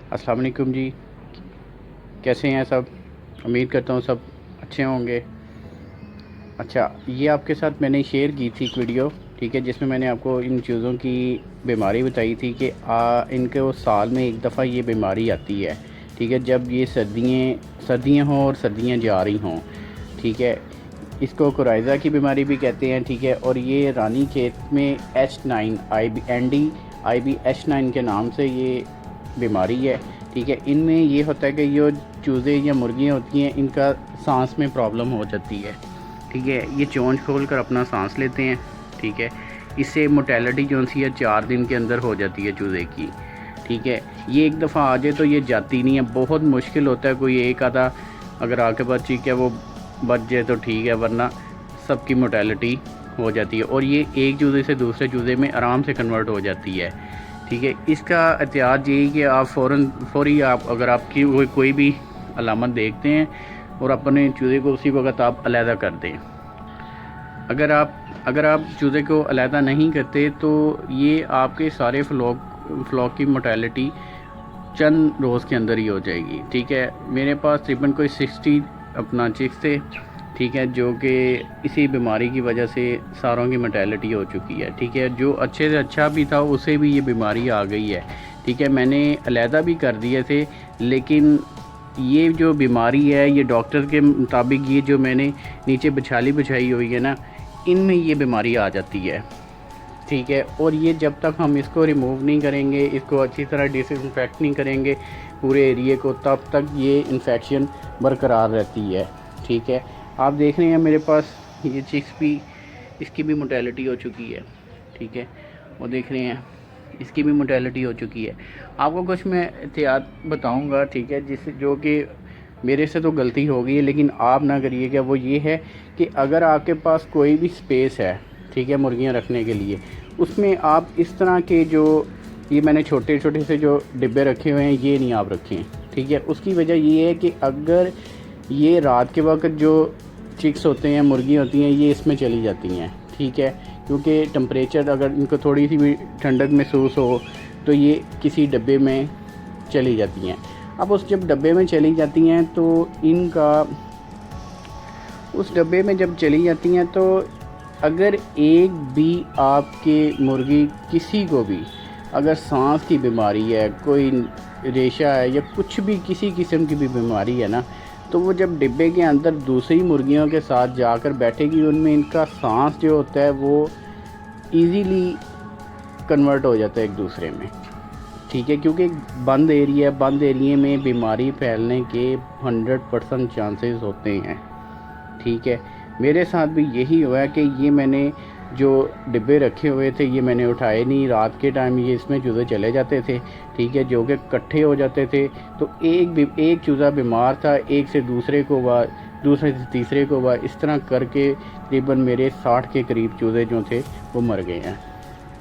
अस्सलाम वालेकुम जी। कैसे हैं सब? उम्मीद करता हूँ सब अच्छे होंगे। अच्छा, ये आपके साथ मैंने शेयर की थी एक वीडियो, ठीक है, जिसमें मैंने आपको इन चीज़ों की बीमारी बताई थी कि इनको साल में एक दफ़ा ये बीमारी आती है, ठीक है, जब ये सर्दियाँ हों और सर्दियाँ जा रही हों, ठीक है। इसको कोराइज़ा की बीमारी भी कहते हैं, ठीक है। और ये रानी खेत में H9 IB H9 के नाम से ये बीमारी है, ठीक है। इनमें ये होता है कि ये चूज़े या मुर्गियाँ होती हैं, इनका सांस में प्रॉब्लम हो जाती है, ठीक है। ये चोंच खोल कर अपना सांस लेते हैं, ठीक है। इससे मोटेलिटी जो सी है 4 दिन के अंदर हो जाती है चूज़े की, ठीक है। ये एक दफ़ा आ जाए तो ये जाती नहीं है, बहुत मुश्किल होता है कोई एक आधा अगर आके बाद ठीक है वो बच जाए तो ठीक है, वरना सबकी मोटेलिटी हो जाती है और ये एक चूज़े से दूसरे चूज़े में आराम से कन्वर्ट हो जाती है, ठीक है। इसका एहतियात यही कि आप फौरी आप अगर आपकी कोई भी अलामत देखते हैं और अपने चूज़े को उसी वक्त आप अलहदा कर दें। अगर आप चूज़े को अलहदा नहीं करते तो ये आपके सारे फ्लॉक की मोटेलिटी चंद रोज़ के अंदर ही हो जाएगी, ठीक है। मेरे पास तकरीबन कोई 60 अपना चिक्स थे, ठीक है, जो कि इसी बीमारी की वजह से सारों की मोटेलिटी हो चुकी है, ठीक है। जो अच्छे से अच्छा भी था उसे भी ये बीमारी आ गई है, ठीक है। मैंने अलहदा भी कर दिए थे, लेकिन ये जो बीमारी है ये डॉक्टर के मुताबिक ये जो मैंने नीचे बिछाली बिछाई हुई है ना, इनमें ये बीमारी आ जाती है, ठीक है। और ये जब तक हम इसको रिमूव नहीं करेंगे, इसको अच्छी तरह डिसइंफेक्ट नहीं करेंगे पूरे एरिए को, तब तक ये इन्फेक्शन बरकरार रहती है, ठीक है। आप देख रहे हैं मेरे पास ये चिक्स भी, इसकी भी मोटेलिटी हो चुकी है, ठीक है। और देख रहे हैं इसकी भी मोटेलिटी हो चुकी है। आपको कुछ मैं एहतियात बताऊंगा, ठीक है, जिससे जो कि मेरे से तो गलती हो गई है लेकिन आप ना करिएगा। वो ये है कि अगर आपके पास कोई भी स्पेस है, ठीक है, मुर्गियां रखने के लिए, उसमें आप इस तरह के जो ये मैंने छोटे छोटे से जो डिब्बे रखे हुए हैं ये नहीं आप रखें, ठीक है। उसकी वजह ये है कि अगर ये रात के वक्त जो चिक्स होते हैं, मुर्गी होती हैं, ये इसमें चली जाती हैं, ठीक है, क्योंकि टम्परेचर अगर इनको थोड़ी सी भी ठंडक महसूस हो तो ये किसी डब्बे में चली जाती हैं। अब उस जब डब्बे में चली जाती हैं तो इनका उस डब्बे में जब चली जाती हैं तो अगर एक भी आपके मुर्गी किसी को भी अगर सांस की बीमारी है, कोई रेशा है या कुछ भी किसी किस्म की भी बीमारी है ना, तो वो जब डिब्बे के अंदर दूसरी मुर्गियों के साथ जाकर बैठेगी, उनमें इनका सांस जो होता है वो इजीली कन्वर्ट हो जाता है एक दूसरे में, ठीक है। क्योंकि बंद एरिया में बीमारी फैलने के 100% चांसेस होते हैं, ठीक है। मेरे साथ भी यही हुआ है कि ये मैंने जो डिब्बे रखे हुए थे ये मैंने उठाए नहीं, रात के टाइम ये इसमें चूज़े चले जाते थे, ठीक है, जो कि इकट्ठे हो जाते थे। तो एक चूज़ा बीमार था, एक से दूसरे को हुआ, दूसरे से तीसरे को हुआ, इस तरह करके तकरीबन मेरे 60 के करीब चूज़े जो थे वो मर गए हैं,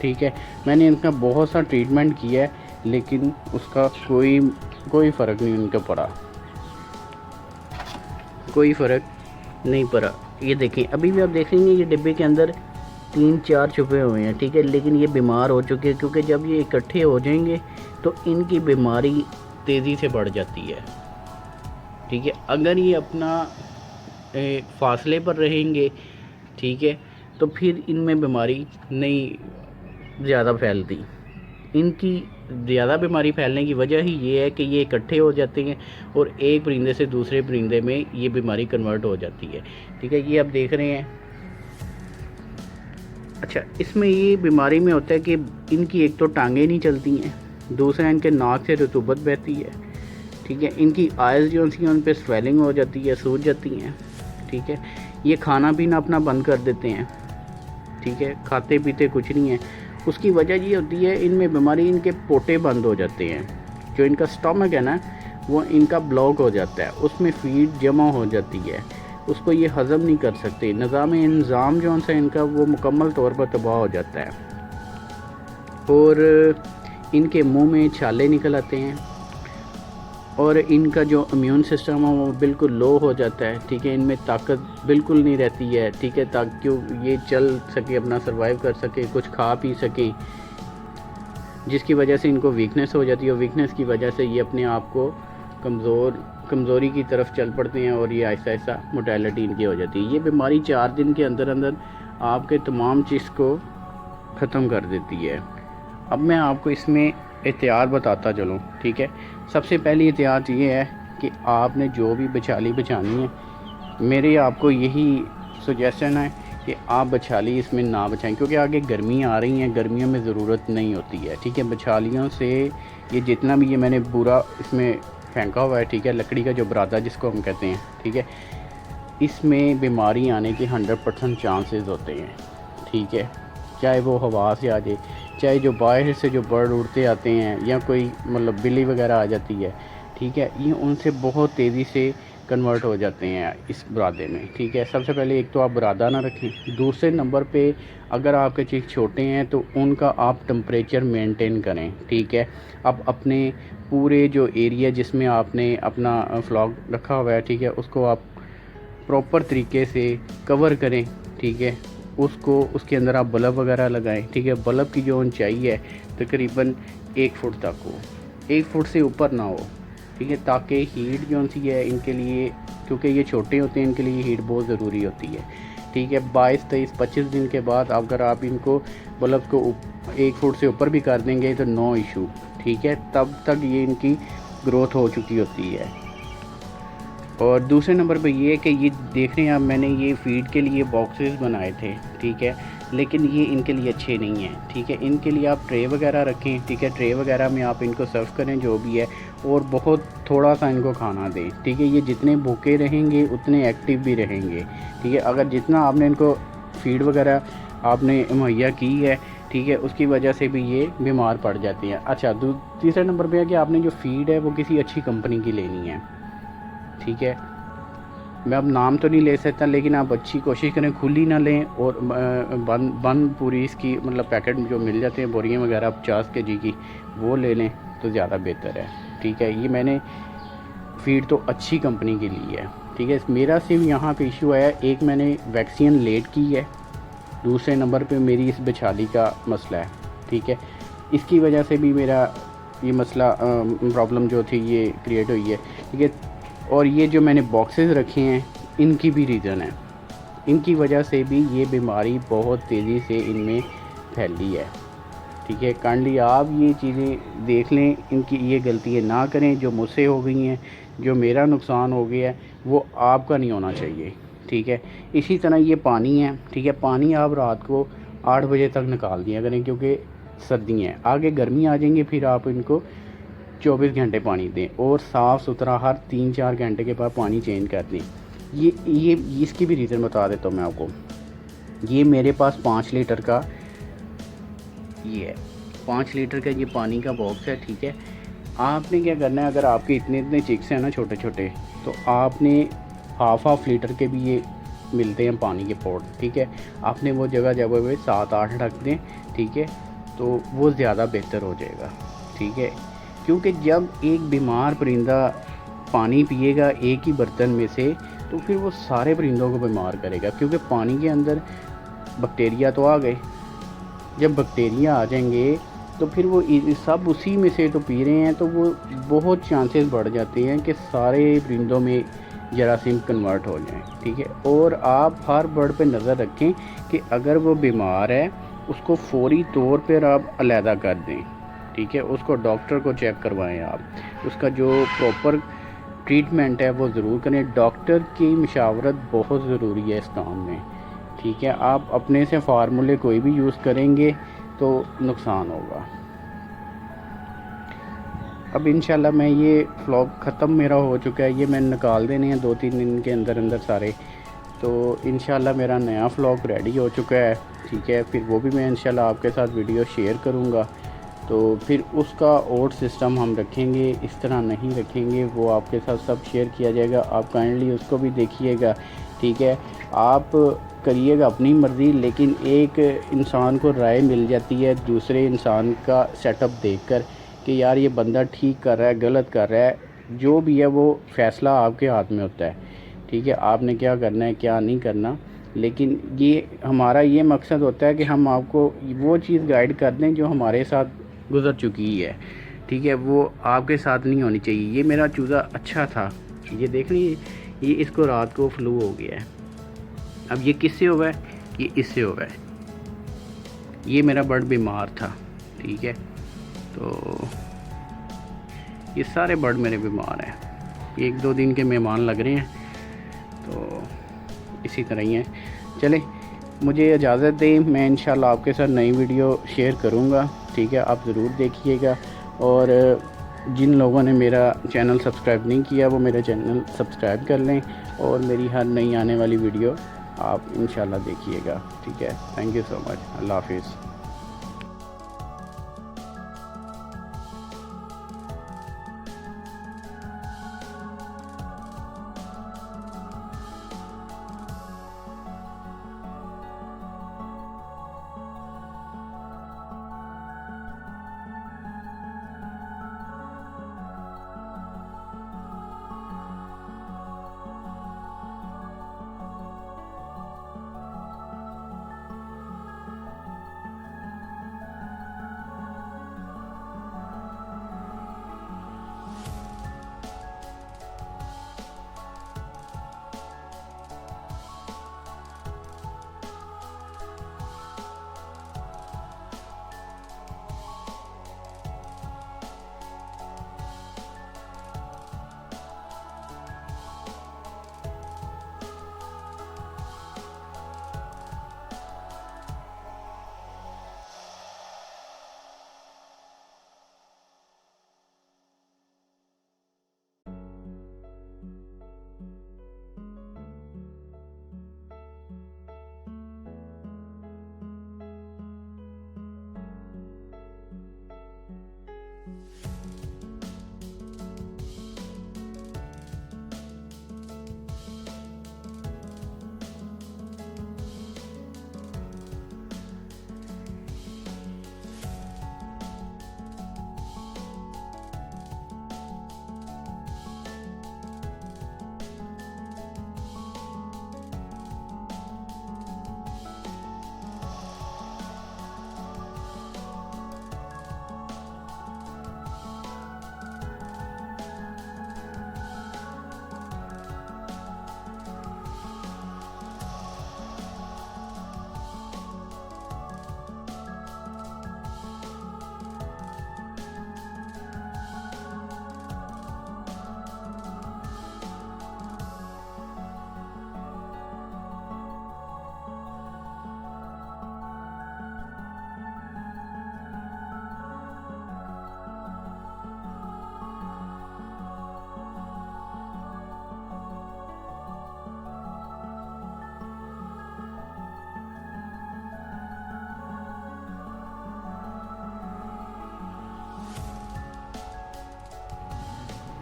ठीक है। मैंने इनका बहुत सा ट्रीटमेंट किया है लेकिन उसका कोई फ़र्क नहीं उनका पड़ा, कोई फ़र्क नहीं पड़ा। ये देखें, अभी भी आप देखेंगे ये डिब्बे के अंदर 3-4 छुपे हुए हैं, ठीक है, लेकिन ये बीमार हो चुके हैं क्योंकि जब ये इकट्ठे हो जाएंगे तो इनकी बीमारी तेज़ी से बढ़ जाती है, ठीक है। अगर ये अपना फासले पर रहेंगे, ठीक है, तो फिर इनमें बीमारी नहीं ज़्यादा फैलती। इनकी ज़्यादा बीमारी फैलने की वजह ही ये है कि ये इकट्ठे हो जाते हैं और एक परिंदे से दूसरे परिंदे में ये बीमारी कन्वर्ट हो जाती है, ठीक है। ये आप देख रहे हैं। अच्छा, इसमें ये बीमारी में होता है कि इनकी एक तो टांगें नहीं चलती हैं, दूसरा इनके नाक से रतूबत बहती है, ठीक है। इनकी आइज़ जो सी उन पर स्वेलिंग हो जाती है, सूज जाती हैं, ठीक है। ये खाना पीना अपना बंद कर देते हैं, ठीक है, खाते पीते कुछ नहीं है। उसकी वजह ये होती है इनमें बीमारी, इनके पोटे बंद हो जाते हैं, जो इनका स्टमक है ना वो इनका ब्लॉक हो जाता है, उसमें फीड जमा हो जाती है, उसको ये हज़म नहीं कर सकते। निज़ाम जो सा इनका वो मुकम्मल तौर पर तबाह हो जाता है और इनके मुंह में छाले निकल आते हैं और इनका जो इम्यून सिस्टम है वो बिल्कुल लो हो जाता है, ठीक है। इनमें ताकत बिल्कुल नहीं रहती है, ठीक है, ताकि ये चल सके, अपना सर्वाइव कर सके, कुछ खा पी सकें। जिसकी वजह से इनको वीकनेस हो जाती है और वीकनेस की वजह से ये अपने आप को कमज़ोरी की तरफ चल पड़ते हैं और ये आहिस्ता आहिस्ता मोर्टेलिटी इनकी हो जाती है। ये बीमारी 4 दिन के अंदर अंदर आपके तमाम चीज़ को ख़त्म कर देती है। अब मैं आपको इसमें एहतियात बताता चलूँ, ठीक है। सबसे पहली एहतियात ये है कि आपने जो भी बछाली बचानी है, मेरी आपको यही सजेशन है कि आप बछाली इसमें ना बचाएं, क्योंकि आगे गर्मी आ रही हैं, गर्मियों में ज़रूरत नहीं होती है, ठीक है। बछालियों से ये जितना भी ये मैंने पूरा इसमें फेंका हुआ है, ठीक है, लकड़ी का जो बरादा जिसको हम कहते हैं, ठीक है, इसमें बीमारी आने के 100% चांसेस होते हैं, ठीक है। चाहे वो हवा से आ जाए, चाहे जो बाहर से जो बर्ड उड़ते आते हैं या कोई मतलब बिल्ली वगैरह आ जाती है, ठीक है, ये उनसे बहुत तेज़ी से कन्वर्ट हो जाते हैं इस बरादे में, ठीक है। सबसे पहले एक तो आप बरादा ना रखें। दूसरे नंबर पे अगर आपके चीज़ छोटे हैं तो उनका आप टेम्परेचर मेंटेन करें, ठीक है। अब अपने पूरे जो एरिया जिसमें आपने अपना फ्लॉक रखा हुआ है, ठीक है, उसको आप प्रॉपर तरीके से कवर करें, ठीक है। उसके अंदर आप बल्ब वगैरह लगाएं, ठीक है। बल्ब की जो ऊंचाई है तकरीबन 1 फुट तक हो, 1 फुट से ऊपर ना हो, ठीक है, ताकि हीट जो सी है इनके लिए, क्योंकि ये छोटे होते हैं, इनके लिए हीट बहुत ज़रूरी होती है, ठीक है। 22, 23, 25 दिन के बाद अगर आप इनको बल्ब को 1 फुट से ऊपर भी कर देंगे तो नो इशू, ठीक है। तब तक ये इनकी ग्रोथ हो चुकी होती है। और दूसरे नंबर पे ये है कि ये देख रहे हैं आप, मैंने ये फीड के लिए बॉक्सेस बनाए थे, ठीक है, लेकिन ये इनके लिए अच्छे नहीं हैं, ठीक है। इनके लिए आप ट्रे वगैरह रखें, ठीक है। ट्रे वगैरह में आप इनको सर्व करें जो भी है, और बहुत थोड़ा सा इनको खाना दें, ठीक है। ये जितने भूखे रहेंगे उतने एक्टिव भी रहेंगे, ठीक है। अगर जितना आपने इनको फीड वगैरह आपने मुहैया की है, ठीक है, उसकी वजह से भी ये बीमार पड़ जाती हैं। अच्छा, तीसरे नंबर पे है कि आपने जो फीड है वो किसी अच्छी कंपनी की लेनी है, ठीक है। मैं अब नाम तो नहीं ले सकता, लेकिन आप अच्छी कोशिश करें, खुली ना लें, और बंद पूरी इसकी मतलब पैकेट जो मिल जाते हैं बोरियां वगैरह 50 kg की, वो ले लें तो ज़्यादा बेहतर है, ठीक है। ये मैंने फीड तो अच्छी कंपनी की ली है, ठीक है। मेरा सिर्फ यहाँ पे इशू आया, एक मैंने वैक्सीन लेट की है, दूसरे नंबर पे मेरी इस बछाली का मसला है, ठीक है। इसकी वजह से भी मेरा ये मसला प्रॉब्लम जो थी ये क्रिएट हुई है, ठीक है। और ये जो मैंने बॉक्सेस रखे हैं इनकी भी रीज़न है, इनकी वजह से भी ये बीमारी बहुत तेज़ी से इनमें फैली है, ठीक है। काइंडली आप ये चीज़ें देख लें, इनकी ये गलतियाँ ना करें जो मुझसे हो गई हैं, जो मेरा नुकसान हो गया है वो आपका नहीं होना चाहिए, ठीक है। इसी तरह ये पानी है, ठीक है, पानी आप रात को 8 बजे तक निकाल दिया करें, क्योंकि सर्दी हैं, आगे गर्मी आ जाएंगी, फिर आप इनको 24 घंटे पानी दें, और साफ़ सुथरा हर 3-4 घंटे के बाद पानी चेंज कर दें। ये इसकी भी रीज़न बता देता हूँ मैं आपको। ये मेरे पास 5 लीटर का ये है, 5 लीटर का ये पानी का बॉक्स है, ठीक है। आपने क्या करना है, अगर आपके इतने चिक्स हैं ना छोटे छोटे, तो आपने हाफ लीटर के भी ये मिलते हैं पानी के पॉट, ठीक है। आपने वो जगह पे 7-8 रख दें, ठीक है, तो वो ज़्यादा बेहतर हो जाएगा, ठीक है। क्योंकि जब एक बीमार परिंदा पानी पिएगा एक ही बर्तन में से, तो फिर वो सारे परिंदों को बीमार करेगा, क्योंकि पानी के अंदर बैक्टीरिया तो आ गए। जब बैक्टीरिया आ जाएंगे तो फिर वो सब उसी में से तो पी रहे हैं, तो वो बहुत चांसेस बढ़ जाते हैं कि सारे परिंदों में जरासीम कन्वर्ट हो जाएं, ठीक है। और आप हर बर्ड पे नज़र रखें कि अगर वो बीमार है उसको फौरी तौर पर आप अलहदा कर दें, ठीक है। उसको डॉक्टर को चेक करवाएं आप, उसका जो प्रॉपर ट्रीटमेंट है वो ज़रूर करें। डॉक्टर की मशावरत बहुत ज़रूरी है इस काम में, ठीक है। आप अपने से फार्मूले कोई भी यूज़ करेंगे तो नुकसान होगा। अब इंशाल्लाह मैं ये फ्लॉक ख़त्म मेरा हो चुका है, ये मैंने निकाल देने हैं 2-3 दिन के अंदर अंदर सारे, तो इंशाल्लाह मेरा नया फ्लॉक रेडी हो चुका है, ठीक है। फिर वो भी मैं इंशाल्लाह आपके साथ वीडियो शेयर करूँगा, तो फिर उसका और सिस्टम हम रखेंगे, इस तरह नहीं रखेंगे, वो आपके साथ सब शेयर किया जाएगा। आप काइंडली उसको भी देखिएगा, ठीक है। आप करिएगा अपनी मर्ज़ी, लेकिन एक इंसान को राय मिल जाती है दूसरे इंसान का सेटअप देखकर कि यार ये बंदा ठीक कर रहा है, गलत कर रहा है, जो भी है वो फ़ैसला आपके हाथ में होता है, ठीक है। आपने क्या करना है क्या नहीं करना, लेकिन ये हमारा ये मकसद होता है कि हम आपको वो चीज़ गाइड कर दें जो हमारे साथ गुज़र चुकी है, ठीक है, वो आपके साथ नहीं होनी चाहिए। ये मेरा चूज़ा अच्छा था, ये देख लीजिए, ये इसको रात को फ्लू हो गया है। अब ये किससे हुआ है? ये इससे हुआ है। ये मेरा बर्ड बीमार था, ठीक है, तो ये सारे बर्ड मेरे बीमार हैं। 1-2 दिन के मेहमान लग रहे हैं, तो इसी तरह ही हैं। चले, मुझे इजाज़त दें, मैं इंशाल्लाह आपके साथ नई वीडियो शेयर करूँगा, ठीक है, आप ज़रूर देखिएगा। और जिन लोगों ने मेरा चैनल सब्सक्राइब नहीं किया वो मेरा चैनल सब्सक्राइब कर लें, और मेरी हर नई आने वाली वीडियो आप इंशाल्लाह देखिएगा, ठीक है। Thank you so much. अल्लाह हाफिज़।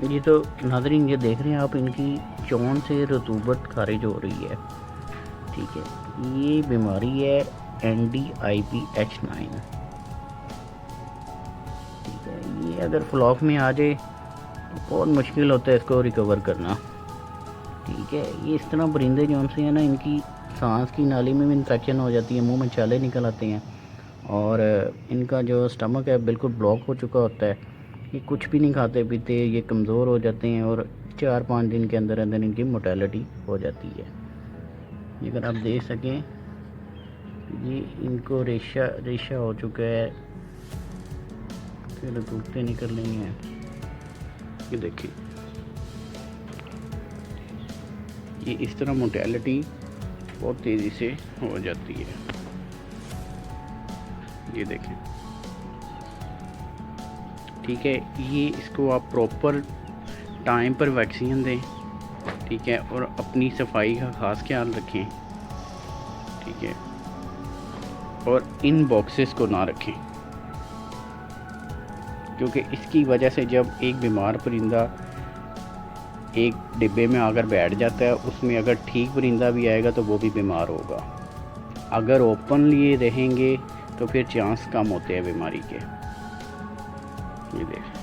ये तो नाज़रीन, ये देख रहे हैं आप, इनकी चोंच से रतूबत खारिज हो रही है, ठीक है। ये बीमारी है NDIPH9, ठीक है। ये अगर फ्लॉक में आ जाए तो बहुत मुश्किल होता है इसको रिकवर करना, ठीक है। ये इस तरह परिंदे जो से हैं ना, इनकी सांस की नाली में भी इन्फेक्शन हो जाती है, मुंह में छाले निकल आते हैं, और इनका जो स्टमक है बिल्कुल ब्लॉक हो चुका होता है। ये कुछ भी नहीं खाते पीते, ये कमज़ोर हो जाते हैं, और 4-5 दिन के अंदर अंदर इनकी मोर्टेलिटी हो जाती है। ये अगर आप देख सकें, ये इनको रेशा हो चुका है, फिर टूटते निकल रही हैं। ये देखिए, ये इस तरह मोर्टेलिटी बहुत तेज़ी से हो जाती है। ये देखें, ठीक है। ये इसको आप प्रॉपर टाइम पर वैक्सीन दें, ठीक है, और अपनी सफाई का ख़ास ख्याल रखें, ठीक है, और इन बॉक्सेस को ना रखें, क्योंकि इसकी वजह से जब एक बीमार परिंदा एक डिब्बे में आकर बैठ जाता है, उसमें अगर ठीक परिंदा भी आएगा तो वो भी बीमार होगा। अगर ओपनली रहेंगे तो फिर चांस कम होते हैं बीमारी के। ये देख